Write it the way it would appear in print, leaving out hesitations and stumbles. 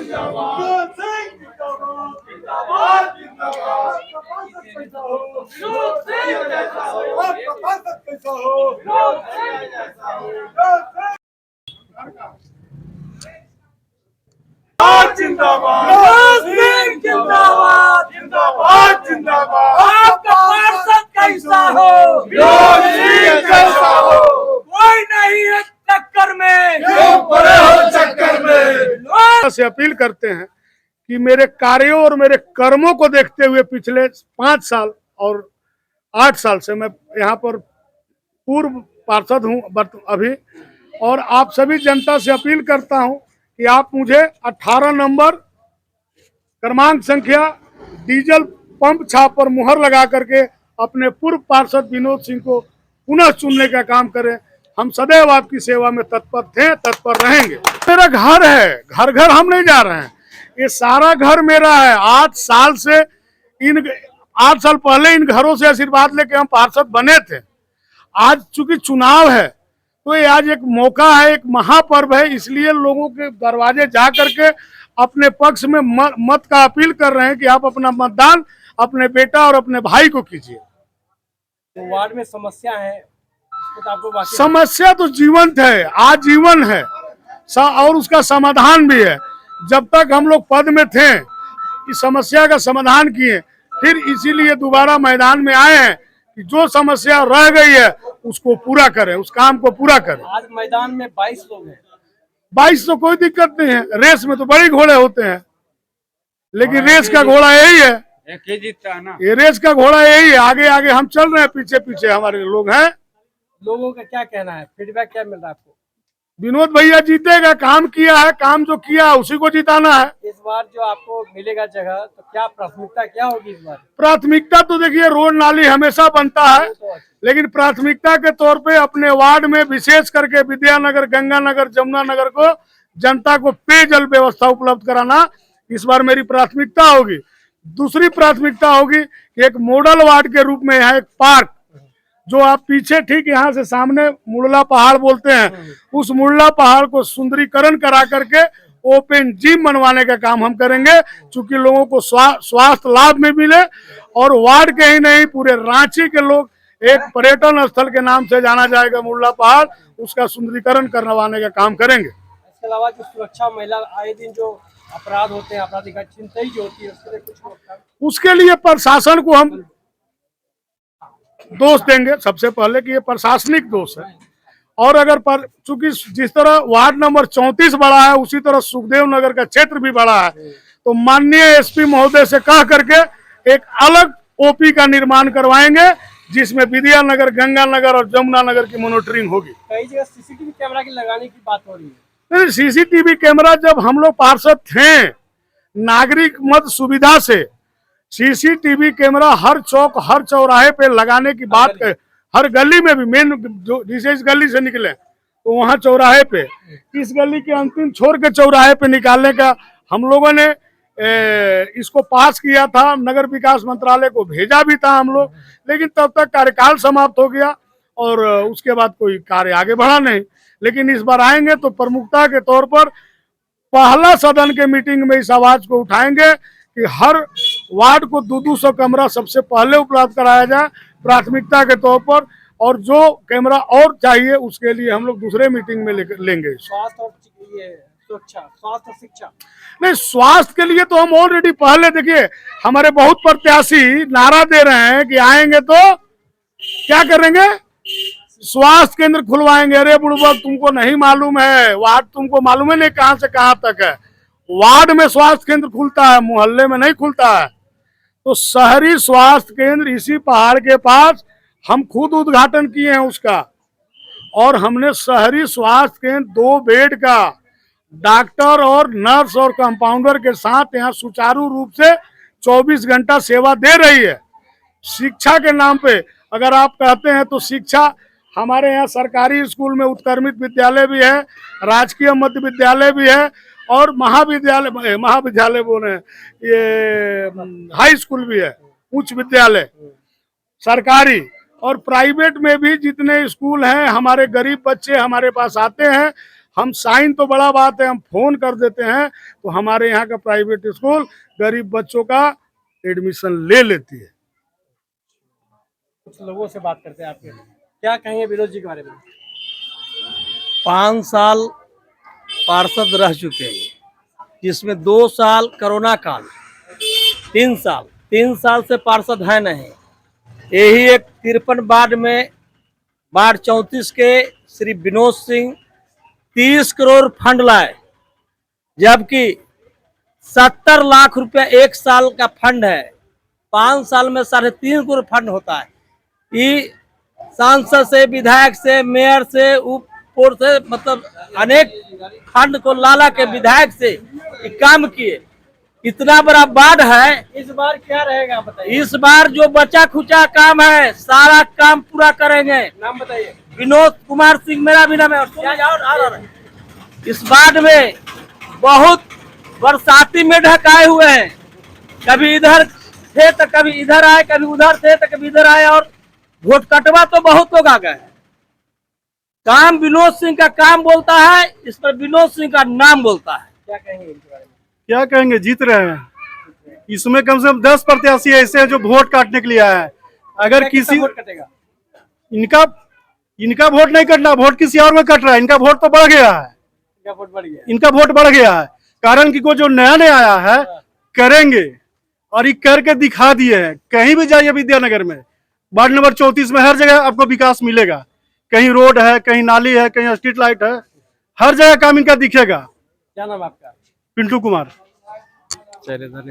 जिंदाबाद जिंदाबाद जिंदाबाद जिंदाबाद। आपका पार्षद कैसा हो, कैसा हो, कोई नहीं है चक्कर में, क्यों पड़े हो चक्कर में। से अपील करते हैं कि मेरे कार्यों और मेरे कर्मों को देखते हुए पिछले 5 साल और 8 साल से मैं यहाँ पर पूर्व पार्षद हूँ अभी, और आप सभी जनता से अपील करता हूँ कि आप मुझे 18 नंबर क्रमांक संख्या डीजल पंप छाप पर मुहर लगा करके अपने पूर्व पार्षद विनोद सिंह को पुनः चुनने का काम करें। हम सदैव आपकी सेवा में तत्पर थे, तत्पर रहेंगे। मेरा घर है, घर घर हम नहीं जा रहे हैं, ये सारा घर मेरा है। 8 साल से 8 साल पहले इन घरों से आशीर्वाद लेके हम पार्षद बने थे। आज चूंकि चुनाव है तो ये आज एक मौका है, एक महापर्व है, इसलिए लोगों के दरवाजे जा करके अपने पक्ष में मत का अपील कर रहे हैं कि आप अपना मतदान अपने बेटा और अपने भाई को कीजिए। तो वार्ड में समस्या है, तो आपको समस्या तो जीवंत है, आजीवन है और उसका समाधान भी है। जब तक हम लोग पद में थे इस समस्या का समाधान किए, फिर इसीलिए दोबारा मैदान में आए हैं कि जो समस्या रह गई है उसको पूरा करें, उस काम को पूरा करें। आज मैदान में 22 लोग हैं। 22 तो कोई दिक्कत नहीं है, रेस में तो बड़े घोड़े होते हैं, लेकिन रेस का घोड़ा यही है, एक ही जीतता है ना। ये रेस का घोड़ा यही है, आगे आगे हम चल रहे हैं, पीछे पीछे हमारे लोग हैं। लोगों का क्या कहना है, फीडबैक क्या मिल रहा है आपको? विनोद भैया जीतेगा, काम किया है, काम जो किया है उसी को जिताना है। इस बार जो आपको मिलेगा जगह, तो क्या प्राथमिकता क्या होगी इस बार? प्राथमिकता तो देखिए रोड नाली हमेशा बनता है, लेकिन प्राथमिकता के तौर पे अपने वार्ड में विशेष करके विद्यानगर, गंगानगर, जमुनानगर को जनता को पेयजल व्यवस्था उपलब्ध कराना इस बार मेरी प्राथमिकता होगी। दूसरी प्राथमिकता होगी कि एक मॉडल वार्ड के रूप में यहाँ एक पार्क, जो आप पीछे ठीक यहाँ से सामने मुड़ला पहाड़ बोलते हैं, उस मुड़ला पहाड़ को सुंदरीकरण करा करके ओपन जिम बनवाने का काम हम करेंगे, चूंकि लोगों को स्वास्थ्य लाभ में मिले और वार्ड के ही नहीं पूरे रांची के लोग एक पर्यटन स्थल के नाम से जाना जाएगा मुड़ला पहाड़, उसका सुंदरीकरण करवाने का काम करेंगे। इसके अलावा जो सुरक्षा, महिला आए दिन जो अपराध होते हैं, आपराधिक चिंता जो होती है, उसके लिए कुछ, उसके लिए प्रशासन को हम दोष देंगे सबसे पहले कि ये प्रशासनिक दोष है। और अगर चूंकि जिस तरह वार्ड नंबर 34 बड़ा है उसी तरह सुखदेव नगर का क्षेत्र भी बड़ा है, तो माननीय एसपी महोदय से कह करके एक अलग ओपी का निर्माण करवाएंगे, जिसमें विद्यानगर, गंगानगर और जमुनानगर की मॉनिटरिंग होगी। कई जगह सीसीटीवी कैमरा की लगाने की बात हो रही है। नहीं, सीसीटीवी कैमरा जब हम लोग पार्षद थे, नागरिक मत सुविधा से सीसीटीवी कैमरा हर चौक, हर चौराहे पे लगाने की बात है। हर गली में भी, मेन जो जिसे इस गली से निकले तो वहाँ चौराहे पे, इस गली के अंतिम छोर के चौराहे पे निकालने का हम लोगों ने इसको पास किया था, नगर विकास मंत्रालय को भेजा भी था हम लोग, लेकिन तब तक कार्यकाल समाप्त हो गया और उसके बाद कोई कार्य आगे बढ़ा नहीं। लेकिन इस बार आएंगे तो प्रमुखता के तौर पर पहला सदन के मीटिंग में इस आवाज को उठाएंगे कि हर वार्ड को 200 कैमरा सबसे पहले उपलब्ध कराया जाए प्राथमिकता के तौर पर, और जो कैमरा और चाहिए उसके लिए हम लोग दूसरे मीटिंग में लेंगे। स्वास्थ्य और सुरक्षा, स्वास्थ्य और शिक्षा, नहीं, स्वास्थ्य के लिए तो हम ऑलरेडी पहले, देखिए हमारे बहुत प्रत्याशी नारा दे रहे हैं कि आएंगे तो क्या करेंगे, स्वास्थ्य केंद्र खुलवाएंगे। अरे बुड़बक, तुमको नहीं मालूम है, वार्ड तुमको मालूम है नहीं कहाँ से कहाँ तक है, वार्ड में स्वास्थ्य केंद्र खुलता है, मोहल्ले में नहीं खुलता है। तो शहरी स्वास्थ्य केंद्र इसी पहाड़ के पास हम खुद उद्घाटन किए हैं उसका, और हमने शहरी स्वास्थ्य केंद्र 2 बेड का डॉक्टर और नर्स और कंपाउंडर के साथ यहाँ सुचारू रूप से 24 घंटा सेवा दे रही है। शिक्षा के नाम पे अगर आप कहते हैं तो शिक्षा हमारे यहाँ सरकारी स्कूल में उत्क्रमित विद्यालय भी है, राजकीय मध्य विद्यालय भी है, और महाविद्यालय बोल रहे हैं, ये हाई स्कूल भी है, उच्च विद्यालय सरकारी और प्राइवेट में भी जितने स्कूल हैं। हमारे गरीब बच्चे हमारे पास आते हैं, हम साइन तो बड़ा बात है, हम फोन कर देते हैं तो हमारे यहाँ का प्राइवेट स्कूल गरीब बच्चों का एडमिशन ले लेती है। कुछ लोगों से बात करते हैं, आपके क्या कहेंगे विनोद जी के बारे में? 5 साल पार्षद रह चुके हैं, जिसमें 2 साल कोरोना काल, 3 साल से पार्षद है नहीं। यही एक 53 वार्ड में वार्ड 34 के श्री विनोद सिंह 30 करोड़ फंड लाए, जबकि 70 लाख रुपया 1 साल का फंड है। 5 साल में 3.5 करोड़ फंड होता है। ये सांसद से, विधायक से, मेयर से, उप से, मतलब अनेक फंड को लाला के विधायक से काम किए। इतना बड़ा वार्ड है। इस बार क्या रहेगा बताइए? इस बार जो बचा खुचा काम है सारा काम पूरा करेंगे। नाम बताइए। विनोद कुमार सिंह मेरा भी नाम है। इस वार्ड में बहुत बरसाती में ढकाए हुए हैं, कभी इधर थे तो कभी इधर आए, कभी उधर थे तो कभी इधर आए, और वोट कटवा तो बहुत लोग आ गए। काम विनोद सिंह का काम बोलता है, इस पर विनोद सिंह का नाम बोलता है। क्या कहेंगे इनके बारे में? क्या कहेंगे, जीत रहे हैं। इसमें कम से कम 10 प्रत्याशी ऐसे हैं जो वोट काटने के लिए आए हैं। अगर किसी वोट कटेगा? इनका वोट नहीं कटना, वोट किसी और में कट रहा है। इनका वोट तो बढ़ गया है, इनका वोट बढ़ गया। इनका वोट बढ़ गया है। कारण कि को जो नया आया है करेंगे, और ये करके दिखा दिए हैं। कहीं भी जाइए विद्यानगर में, वार्ड नंबर 34 में हर जगह आपको विकास मिलेगा। कहीं रोड है, कहीं नाली है, कहीं स्ट्रीट लाइट है, हर जगह काम इनका दिखेगा। क्या नाम आपका? पिंटू कुमार। चलिए धन्यवाद।